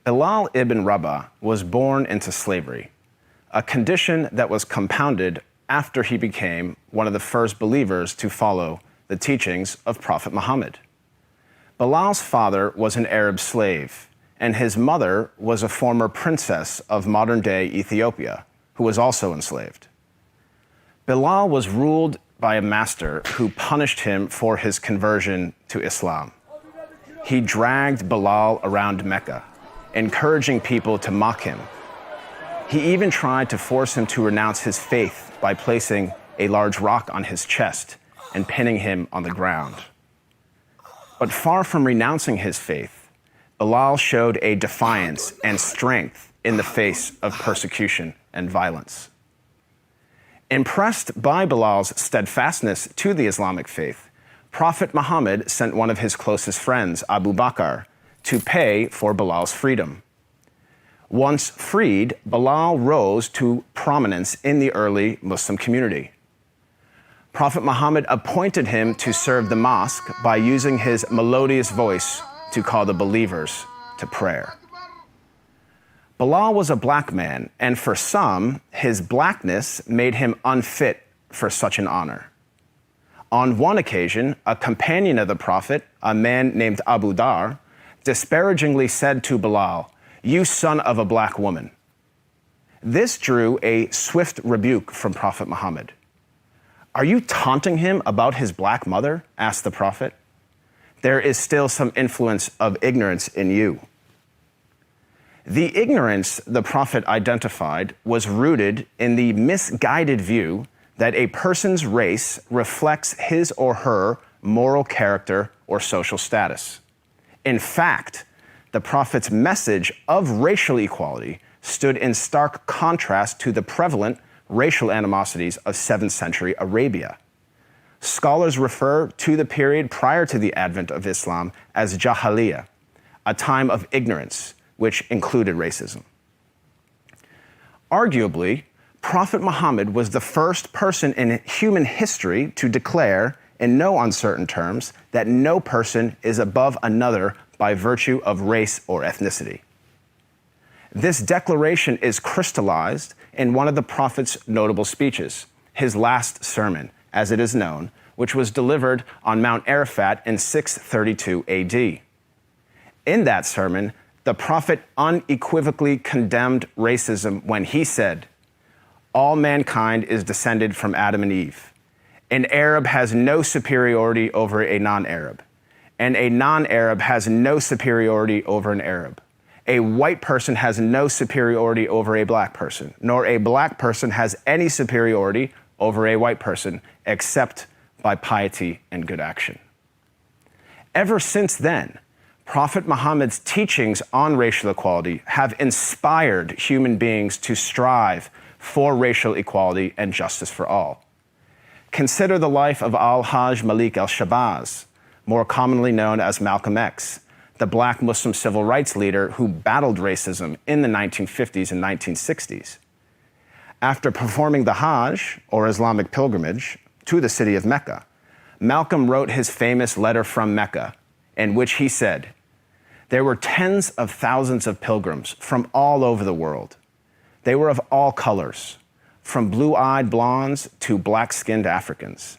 Bilal ibn Rabah was born into slavery, a condition that was compounded after he became one of the first believers to follow the teachings of Prophet Muhammad. Bilal's father was an Arab slave, and his mother was a former princess of modern-day Ethiopia, who was also enslaved. Bilal was ruled by a master who punished him for his conversion to Islam. He dragged Bilal around Mecca, encouraging people to mock him. He even tried to force him to renounce his faith by placing a large rock on his chest and pinning him on the ground. But far from renouncing his faith, Bilal showed a defiance and strength in the face of persecution and violence. Impressed by Bilal's steadfastness to the Islamic faith, Prophet Muhammad sent one of his closest friends, Abu Bakr, to pay for Bilal's freedom. Once freed, Bilal rose to prominence in the early Muslim community. Prophet Muhammad appointed him to serve the mosque by using his melodious voice to call the believers to prayer. Bilal was a black man, and for some, his blackness made him unfit for such an honor. On one occasion, a companion of the Prophet, a man named Abu Dar, disparagingly said to Bilal, "You son of a black woman." This drew a swift rebuke from Prophet Muhammad. "Are you taunting him about his black mother?" asked the Prophet. "There is still some influence of ignorance in you." The ignorance the Prophet identified was rooted in the misguided view that a person's race reflects his or her moral character or social status. In fact, the Prophet's message of racial equality stood in stark contrast to the prevalent racial animosities of 7th century Arabia. Scholars refer to the period prior to the advent of Islam as Jahiliyyah, a time of ignorance, which included racism. Arguably, Prophet Muhammad was the first person in human history to declare, in no uncertain terms, that no person is above another by virtue of race or ethnicity. This declaration is crystallized in one of the Prophet's notable speeches, his last sermon, as it is known, which was delivered on Mount Arafat in 632 AD. In that sermon, the Prophet unequivocally condemned racism when he said, "All mankind is descended from Adam and Eve. An Arab has no superiority over a non-Arab, and a non-Arab has no superiority over an Arab. A white person has no superiority over a black person, nor a black person has any superiority over a white person, except by piety and good action." Ever since then, Prophet Muhammad's teachings on racial equality have inspired human beings to strive for racial equality and justice for all. Consider the life of Al-Hajj Malik al-Shabazz, more commonly known as Malcolm X, the black Muslim civil rights leader who battled racism in the 1950s and 1960s. After performing the Hajj, or Islamic pilgrimage, to the city of Mecca, Malcolm wrote his famous letter from Mecca, in which he said, "There were tens of thousands of pilgrims from all over the world. They were of all colors, from blue-eyed blondes to black-skinned Africans.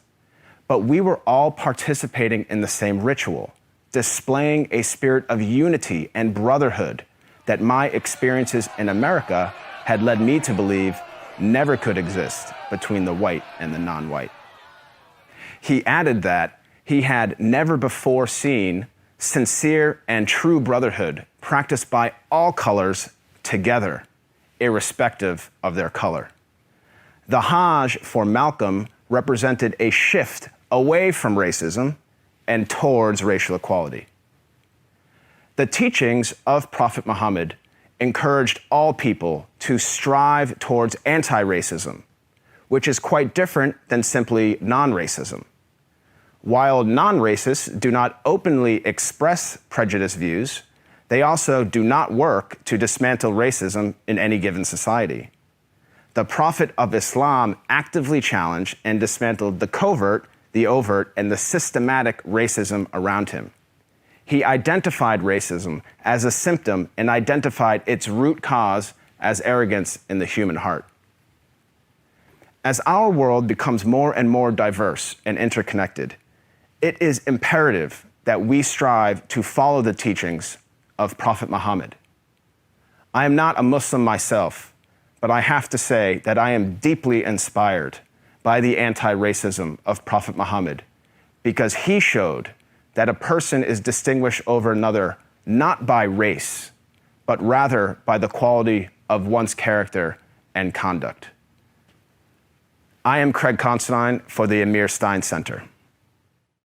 But we were all participating in the same ritual, displaying a spirit of unity and brotherhood that my experiences in America had led me to believe never could exist between the white and the non-white." He added that he had never before seen sincere and true brotherhood practiced by all colors together, irrespective of their color. The Hajj for Malcolm represented a shift away from racism and towards racial equality. The teachings of Prophet Muhammad encouraged all people to strive towards anti-racism, which is quite different than simply non-racism. While non-racists do not openly express prejudiced views, they also do not work to dismantle racism in any given society. The Prophet of Islam actively challenged and dismantled the covert, the overt, and the systematic racism around him. He identified racism as a symptom and identified its root cause as arrogance in the human heart. As our world becomes more and more diverse and interconnected, it is imperative that we strive to follow the teachings of Prophet Muhammad. I am not a Muslim myself, but I have to say that I am deeply inspired by the anti-racism of Prophet Muhammad, because he showed that a person is distinguished over another not by race, but rather by the quality of one's character and conduct. I am Craig Considine for the Amir Stein Center.